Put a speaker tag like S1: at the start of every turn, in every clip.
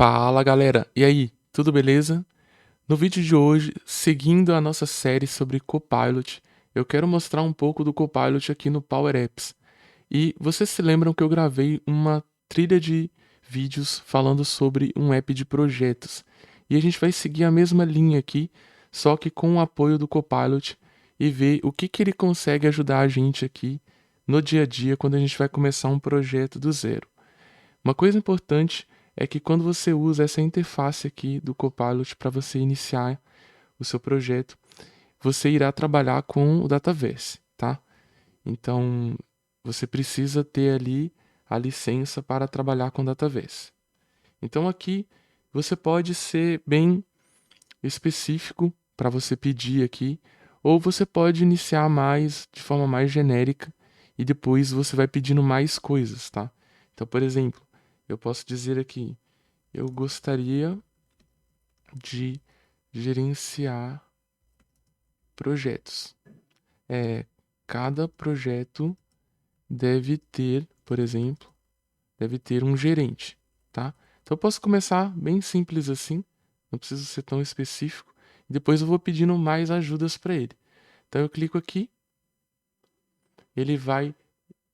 S1: Fala galera, e aí, tudo beleza? No vídeo de hoje, seguindo a nossa série sobre Copilot, eu quero mostrar um pouco do Copilot aqui no Power Apps. E vocês se lembram que eu gravei uma trilha de vídeos falando sobre um app de projetos. E a gente vai seguir a mesma linha aqui, só que com o apoio do Copilot e ver o que ele consegue ajudar a gente aqui no dia a dia quando a gente vai começar um projeto do zero. Uma coisa importante é que quando você usa essa interface aqui do Copilot para você iniciar o seu projeto, você irá trabalhar com o Dataverse, tá? Então, você precisa ter ali a licença para trabalhar com o Dataverse. Então, aqui você pode ser bem específico para você pedir aqui, ou você pode iniciar mais de forma mais genérica e depois você vai pedindo mais coisas, tá? Então, por exemplo, eu posso dizer aqui, eu gostaria de gerenciar projetos. Cada projeto deve ter, por exemplo, deve ter um gerente, tá? Então eu posso começar bem simples assim, não preciso ser tão específico. E depois eu vou pedindo mais ajudas para ele. Então eu clico aqui, ele vai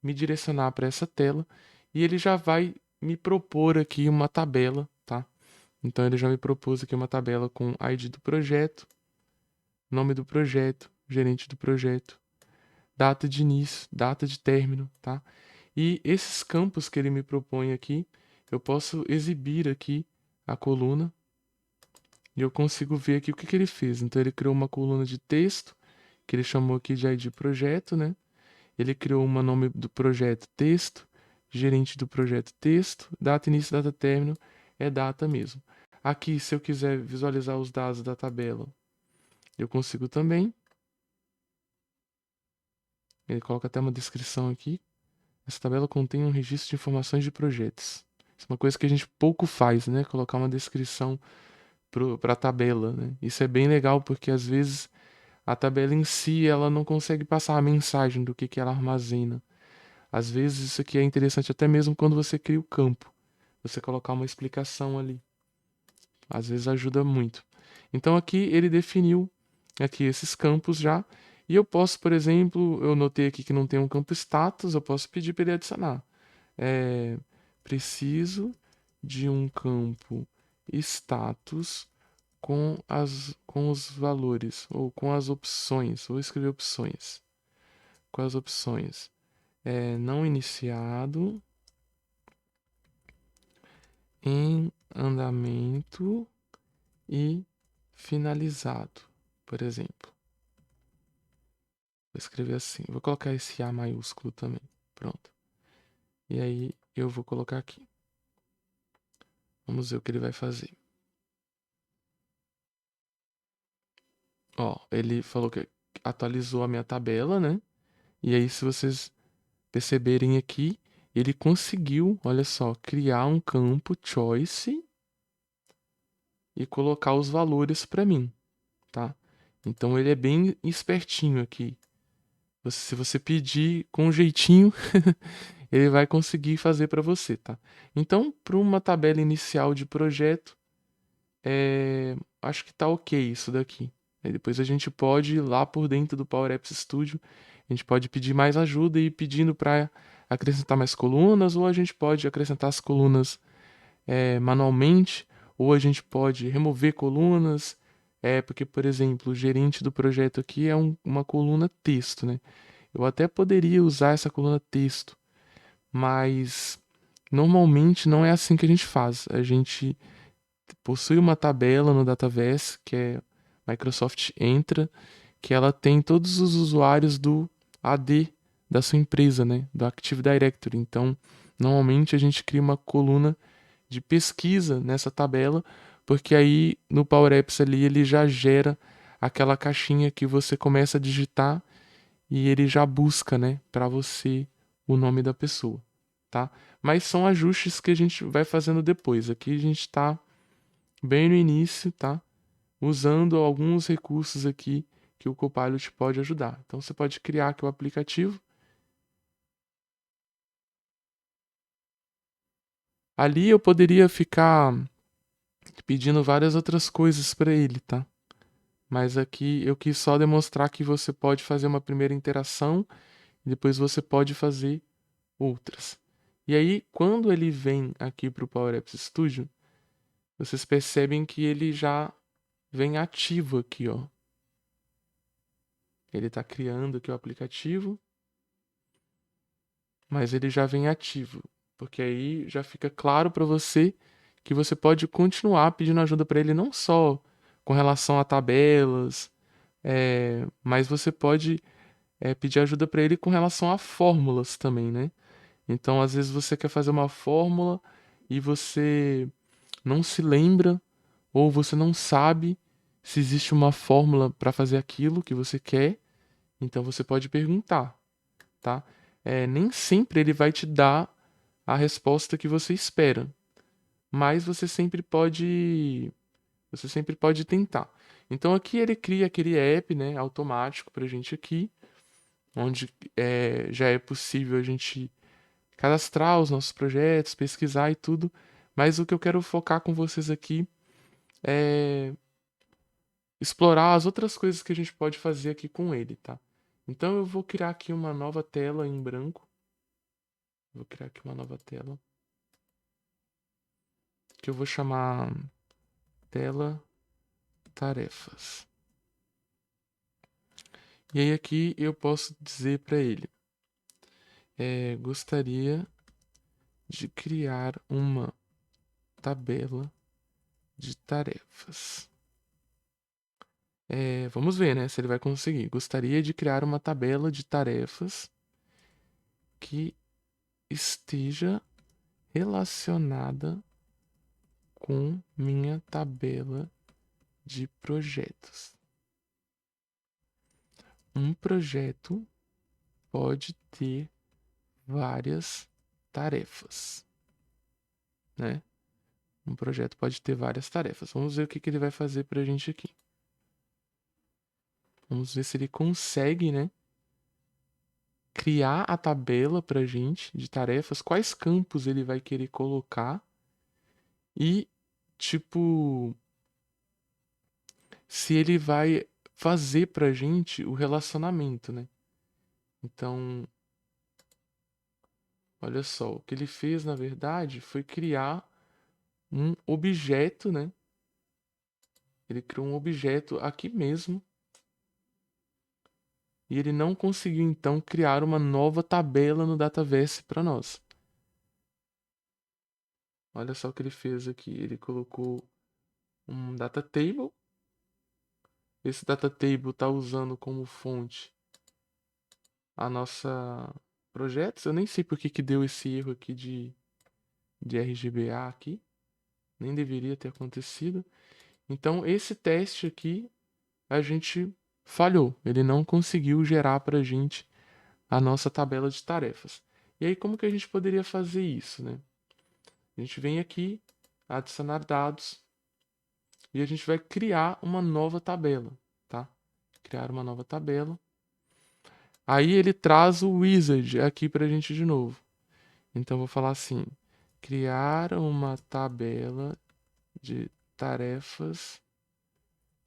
S1: me direcionar para essa tela e ele já vai me propor aqui uma tabela, tá? Então ele já me propôs aqui uma tabela com ID do projeto, nome do projeto, gerente do projeto, data de início, data de término, tá? E esses campos que ele me propõe aqui, eu posso exibir aqui a coluna e eu consigo ver aqui o que ele fez. Então ele criou uma coluna de texto, que ele chamou aqui de ID projeto, né? Ele criou uma nome do projeto texto, gerente do projeto texto, data início, data término, é data mesmo. Aqui, se eu quiser visualizar os dados da tabela, eu consigo também. Ele coloca até uma descrição aqui. Essa tabela contém um registro de informações de projetos. Isso é uma coisa que a gente pouco faz, né? Colocar uma descrição para a tabela, né? Isso é bem legal porque às vezes a tabela em si ela não consegue passar a mensagem do que ela armazena. Às vezes isso aqui é interessante até mesmo quando você cria o campo. Você colocar uma explicação ali. Às vezes ajuda muito. Então aqui ele definiu aqui esses campos já. E eu posso, por exemplo, eu notei aqui que não tem um campo status, eu posso pedir para ele adicionar. Preciso de um campo status com os valores, ou com as opções. Vou escrever opções. Com as opções. Não iniciado, em andamento e finalizado, por exemplo. Vou escrever assim. Vou colocar esse A maiúsculo também. Pronto. E aí eu vou colocar aqui. Vamos ver o que ele vai fazer. Ó, ele falou que atualizou a minha tabela, né? E aí, se vocês perceberem aqui, ele conseguiu, olha só, criar um campo choice e colocar os valores para mim, tá? Então ele é bem espertinho aqui. Se você pedir com um jeitinho, ele vai conseguir fazer para você, tá? Então, para uma tabela inicial de projeto, acho que tá ok isso daqui. Aí depois a gente pode ir lá por dentro do Power Apps Studio, a gente pode pedir mais ajuda e ir pedindo para acrescentar mais colunas, ou a gente pode acrescentar as colunas manualmente, ou a gente pode remover colunas, porque, por exemplo, o gerente do projeto aqui é uma coluna texto, né? Eu até poderia usar essa coluna texto, mas normalmente não é assim que a gente faz. A gente possui uma tabela no Dataverse, que é Microsoft Entra, que ela tem todos os usuários do AD da sua empresa, né? Do Active Directory. Então, normalmente a gente cria uma coluna de pesquisa nessa tabela, porque aí no Power Apps ali ele já gera aquela caixinha que você começa a digitar e ele já busca, né, para você o nome da pessoa, tá? Mas são ajustes que a gente vai fazendo depois. Aqui a gente está bem no início, tá? Usando alguns recursos aqui que o Copilot pode ajudar. Então você pode criar aqui o aplicativo. Ali eu poderia ficar pedindo várias outras coisas para ele, tá? Mas aqui eu quis só demonstrar que você pode fazer uma primeira interação e depois você pode fazer outras. E aí, quando ele vem aqui para o Power Apps Studio, vocês percebem que ele já vem ativo aqui, ó. Ele está criando aqui o aplicativo, mas ele já vem ativo, porque aí já fica claro para você que você pode continuar pedindo ajuda para ele não só com relação a tabelas, mas você pode pedir ajuda para ele com relação a fórmulas também, né? Então, às vezes você quer fazer uma fórmula e você não se lembra ou você não sabe se existe uma fórmula para fazer aquilo que você quer, então você pode perguntar, tá? Nem sempre ele vai te dar a resposta que você espera, mas você sempre pode tentar. Então aqui ele cria aquele app, né, automático para a gente aqui, onde já é possível a gente cadastrar os nossos projetos, pesquisar e tudo. Mas o que eu quero focar com vocês aqui é explorar as outras coisas que a gente pode fazer aqui com ele, tá? Então eu vou criar aqui uma nova tela em branco. Vou criar aqui uma nova tela que eu vou chamar tela tarefas. E aí aqui eu posso dizer para ele, gostaria de criar uma tabela de tarefas. Vamos ver, né, se ele vai conseguir. Gostaria de criar uma tabela de tarefas que esteja relacionada com minha tabela de projetos. Um projeto pode ter várias tarefas, né? Um projeto pode ter várias tarefas. Vamos ver o que ele vai fazer para a gente aqui. Vamos ver se ele consegue, né, criar a tabela para a gente de tarefas, quais campos ele vai querer colocar e, tipo, se ele vai fazer para a gente o relacionamento, né? Então, olha só, o que ele fez, na verdade, foi criar um objeto, né? Ele criou um objeto aqui mesmo. E ele não conseguiu, então, criar uma nova tabela no Dataverse para nós. Olha só o que ele fez aqui. Ele colocou um data table. Esse data table está usando como fonte a nossa projetos. Eu nem sei por que deu esse erro aqui de RGBA aqui. Nem deveria ter acontecido. Então, esse teste aqui, a gente falhou. Ele não conseguiu gerar para a gente a nossa tabela de tarefas. E aí, como que a gente poderia fazer isso, né? A gente vem aqui, adicionar dados, e a gente vai criar uma nova tabela, tá? Criar uma nova tabela. Aí ele traz o wizard aqui para a gente de novo. Então, eu vou falar assim, criar uma tabela de tarefas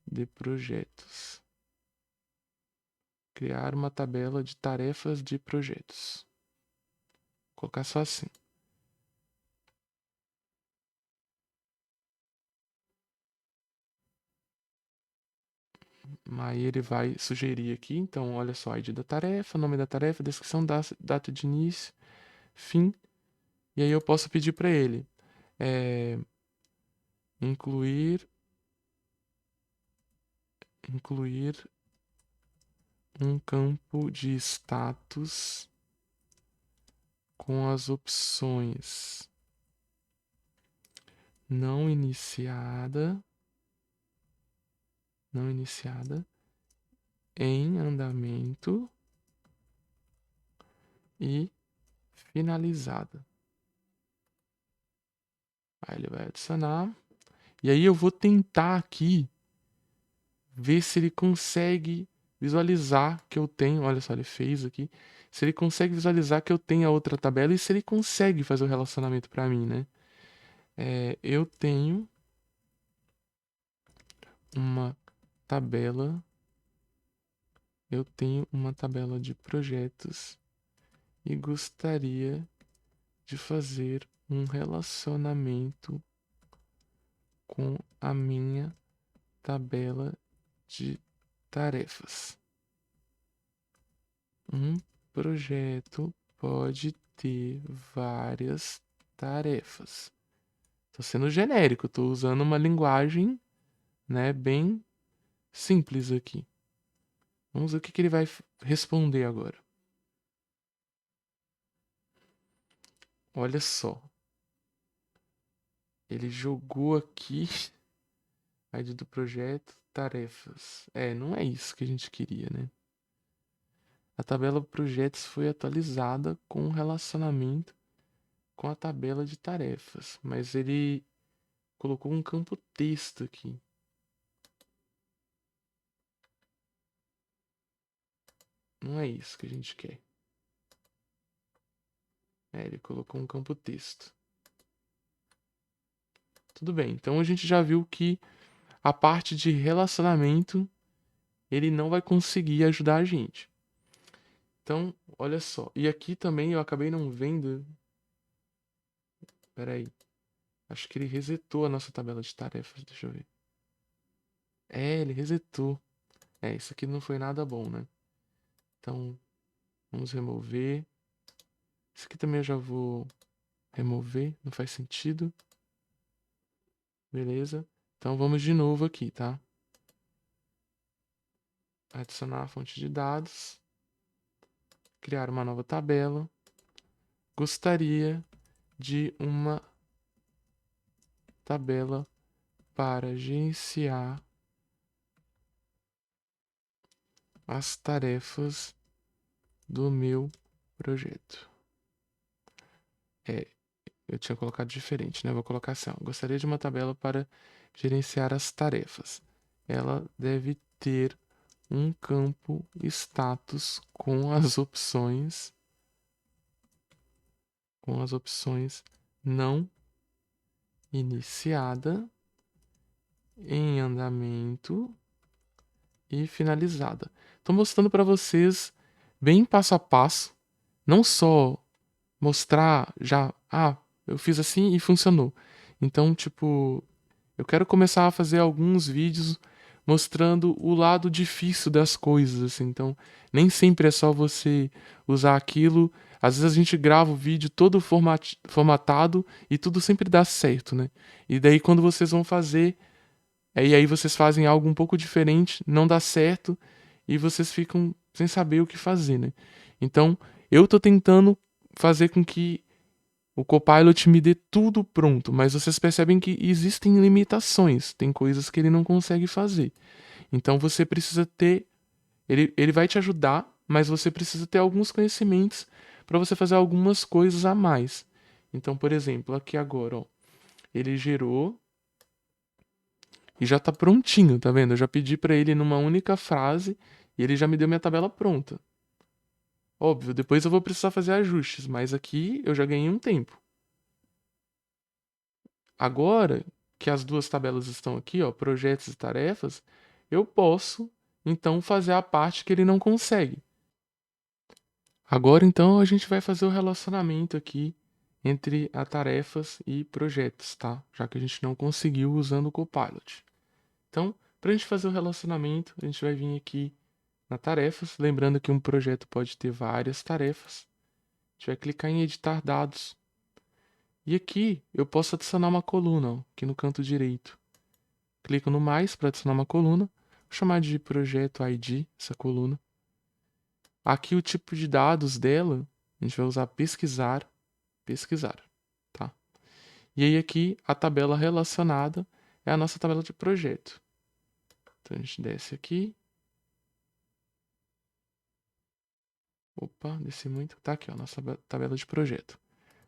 S1: de projetos. Criar uma tabela de tarefas de projetos. Vou colocar só assim. Aí ele vai sugerir aqui, então, olha só, ID da tarefa, nome da tarefa, descrição, data de início, fim. E aí eu posso pedir para ele incluir um campo de status com as opções não iniciada, em andamento e finalizada. Aí ele vai adicionar. E aí eu vou tentar aqui ver se ele consegue visualizar que eu tenho. Olha só, ele fez aqui. Se ele consegue visualizar que eu tenho a outra tabela e se ele consegue fazer o relacionamento para mim, né? Eu tenho uma tabela. Eu tenho uma tabela de projetos e gostaria de fazer um relacionamento com a minha tabela de tarefas. Um projeto pode ter várias tarefas. Estou sendo genérico, estou usando uma linguagem, né, bem simples aqui. Vamos ver o que ele vai responder agora. Olha só. Ele jogou aqui a ID do projeto, tarefas. Não é isso que a gente queria, né? A tabela projetos foi atualizada com um relacionamento com a tabela de tarefas, mas ele colocou um campo texto aqui. Não é isso que a gente quer. Ele colocou um campo texto. Tudo bem, então a gente já viu que a parte de relacionamento ele não vai conseguir ajudar a gente. Então, olha só. E aqui também eu acabei não vendo. Pera aí. Acho que ele resetou a nossa tabela de tarefas. Deixa eu ver. Ele resetou. Isso aqui não foi nada bom, né? Então, vamos remover. Isso aqui também eu já vou remover. Não faz sentido. Beleza. Então, vamos de novo aqui, tá? Adicionar a fonte de dados. Criar uma nova tabela. Gostaria de uma tabela para gerenciar as tarefas do meu projeto. Eu tinha colocado diferente, né? Vou colocar assim, ó. Gostaria de uma tabela para gerenciar as tarefas. Ela deve ter um campo status com as opções não iniciada, em andamento e finalizada. Estou mostrando para vocês bem passo a passo, não só mostrar já, eu fiz assim e funcionou. Então, tipo, eu quero começar a fazer alguns vídeos mostrando o lado difícil das coisas, assim. Então, nem sempre é só você usar aquilo. Às vezes a gente grava o vídeo todo formatado e tudo sempre dá certo, né? E daí quando vocês vão fazer, e aí vocês fazem algo um pouco diferente, não dá certo e vocês ficam sem saber o que fazer, né? Então, eu tô tentando fazer com que o Copilot me dê tudo pronto, mas vocês percebem que existem limitações, tem coisas que ele não consegue fazer. Então você precisa ter. Ele vai te ajudar, mas você precisa ter alguns conhecimentos para você fazer algumas coisas a mais. Então, por exemplo, aqui agora, ó, ele gerou e já está prontinho, tá vendo? Eu já pedi para ele numa única frase e ele já me deu minha tabela pronta. Óbvio, depois eu vou precisar fazer ajustes, mas aqui eu já ganhei um tempo. Agora que as duas tabelas estão aqui, ó, projetos e tarefas, eu posso então fazer a parte que ele não consegue. Agora então a gente vai fazer o relacionamento aqui entre a tarefas e projetos, tá? Já que a gente não conseguiu usando o Copilot. Então, para a gente fazer o relacionamento, a gente vai vir aqui na tarefas, lembrando que um projeto pode ter várias tarefas. A gente vai clicar em editar dados. E aqui eu posso adicionar uma coluna, ó, aqui no canto direito. Clico no mais para adicionar uma coluna. Vou chamar de projeto ID, essa coluna. Aqui o tipo de dados dela, a gente vai usar pesquisar, tá? E aí aqui a tabela relacionada é a nossa tabela de projeto. Então a gente desce aqui. Opa, desci muito. Tá aqui, ó, nossa tabela de projeto.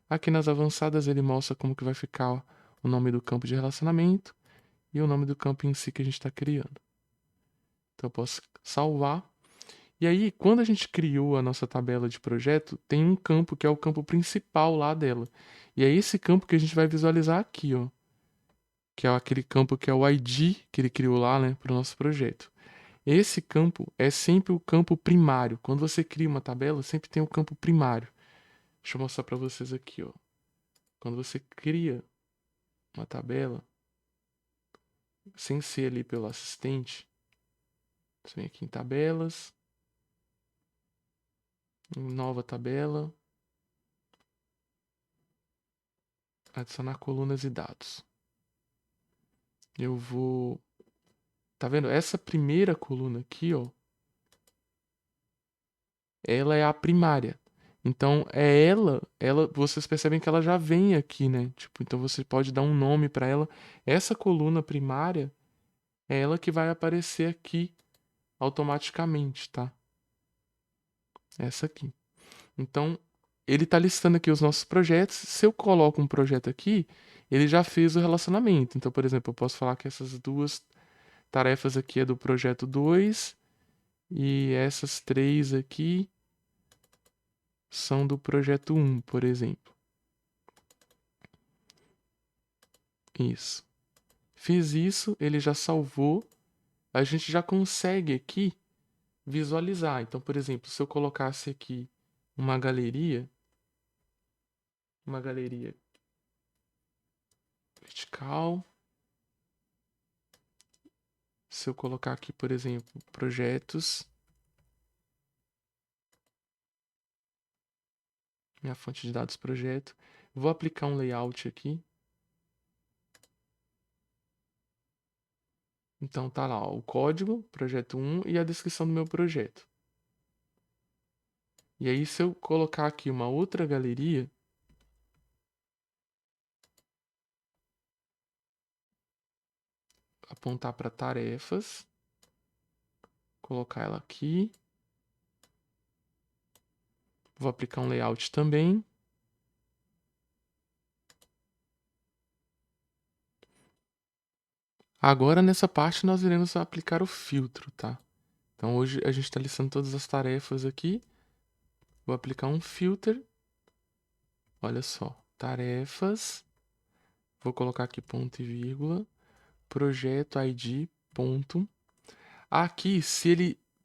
S1: Aqui nas avançadas ele mostra como que vai ficar o nome do campo de relacionamento e o nome do campo em si que a gente está criando. Então eu posso salvar. E aí, quando a gente criou a nossa tabela de projeto, tem um campo que é o campo principal lá dela. E é esse campo que a gente vai visualizar aqui, ó. que é aquele campo que é o ID que ele criou lá, né, para o nosso projeto. Esse campo é sempre o campo primário. Quando você cria uma tabela, sempre tem o campo primário. Deixa eu mostrar para vocês aqui, ó. Quando você cria uma tabela, sem ser ali pelo assistente, você vem aqui em tabelas, nova tabela, adicionar colunas e dados. Eu vou... Tá vendo? Essa primeira coluna aqui, ó, ela é a primária. Então, vocês percebem que ela já vem aqui, né? Tipo, então você pode dar um nome para ela. Essa coluna primária é ela que vai aparecer aqui automaticamente, tá? Essa aqui. Então, ele está listando aqui os nossos projetos. Se eu coloco um projeto aqui, ele já fez o relacionamento. Então, por exemplo, eu posso falar que essas duas tarefas aqui é do projeto 2 e essas 3 aqui são do projeto 1, por exemplo. Isso. Fiz isso, ele já salvou. A gente já consegue aqui visualizar. Então, por exemplo, se eu colocasse aqui uma galeria vertical. Se eu colocar aqui, por exemplo, projetos, minha fonte de dados projeto, vou aplicar um layout aqui. Então tá lá, ó, o código, projeto 1 e a descrição do meu projeto. E aí se eu colocar aqui uma outra galeria, apontar para tarefas, colocar ela aqui. Vou aplicar um layout também. Agora nessa parte nós iremos aplicar o filtro, tá? Então hoje a gente está listando todas as tarefas aqui. Vou aplicar um filter. Olha só, tarefas. Vou colocar aqui ponto e vírgula. Projeto ID, ponto. Aqui,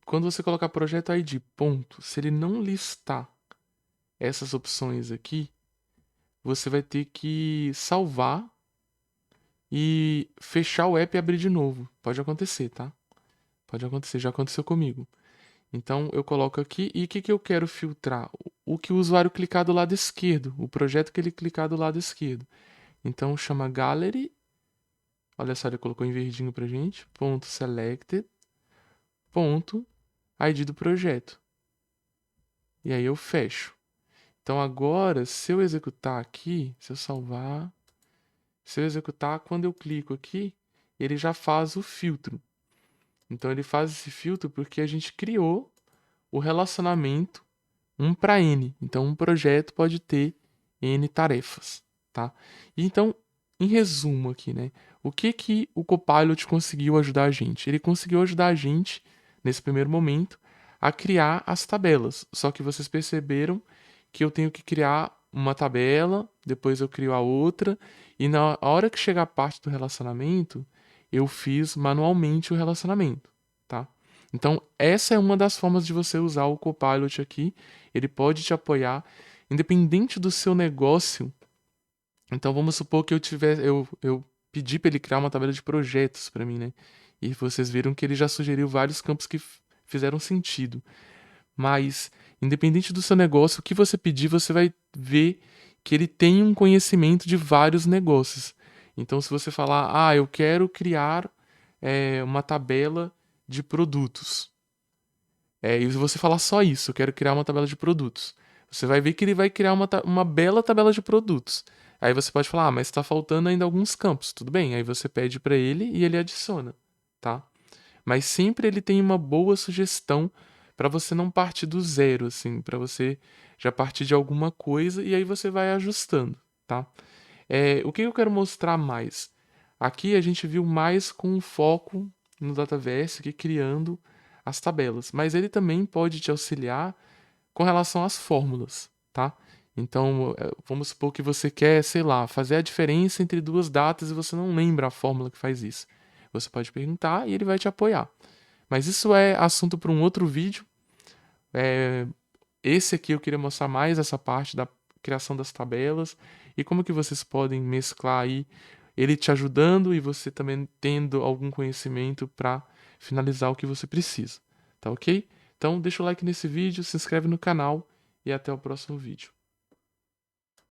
S1: quando você colocar projeto ID, ponto, se ele não listar essas opções aqui, você vai ter que salvar e fechar o app e abrir de novo. Pode acontecer, tá? Pode acontecer, já aconteceu comigo. Então eu coloco aqui e o que eu quero filtrar? O que o usuário clicar do lado esquerdo, o projeto que ele clicar do lado esquerdo. Então chama Gallery, olha só, ele colocou em verdinho pra gente, ponto selected, ponto ID do projeto. E aí eu fecho. Então agora, se eu executar aqui, se eu salvar, se eu executar, quando eu clico aqui, ele já faz o filtro. Então ele faz esse filtro porque a gente criou o relacionamento 1 para N. Então um projeto pode ter N tarefas, tá? E então, em resumo aqui, né? O que o Copilot conseguiu ajudar a gente? Ele conseguiu ajudar a gente, nesse primeiro momento, a criar as tabelas. Só que vocês perceberam que eu tenho que criar uma tabela, depois eu crio a outra, e na hora que chegar a parte do relacionamento, eu fiz manualmente o relacionamento, tá? Então, essa é uma das formas de você usar o Copilot aqui. Ele pode te apoiar, independente do seu negócio. Então, vamos supor que eu pedi para ele criar uma tabela de projetos para mim, né? E vocês viram que ele já sugeriu vários campos que fizeram sentido. Mas, independente do seu negócio, o que você pedir, você vai ver que ele tem um conhecimento de vários negócios. Então, se você falar, eu quero criar uma tabela de produtos. E se você falar só isso, eu quero criar uma tabela de produtos. Você vai ver que ele vai criar uma bela tabela de produtos. Aí você pode falar, mas está faltando ainda alguns campos. Tudo bem, aí você pede para ele e ele adiciona, tá? Mas sempre ele tem uma boa sugestão para você não partir do zero, assim, para você já partir de alguma coisa e aí você vai ajustando, tá? O que eu quero mostrar mais? Aqui a gente viu mais com foco no Dataverse, aqui criando as tabelas, mas ele também pode te auxiliar com relação às fórmulas, tá? Então, vamos supor que você quer, sei lá, fazer a diferença entre duas datas e você não lembra a fórmula que faz isso. Você pode perguntar e ele vai te apoiar. Mas isso é assunto para um outro vídeo. É, esse aqui eu queria mostrar mais essa parte da criação das tabelas e como que vocês podem mesclar aí ele te ajudando e você também tendo algum conhecimento para finalizar o que você precisa. Tá ok? Então deixa o like nesse vídeo, se inscreve no canal e até o próximo vídeo.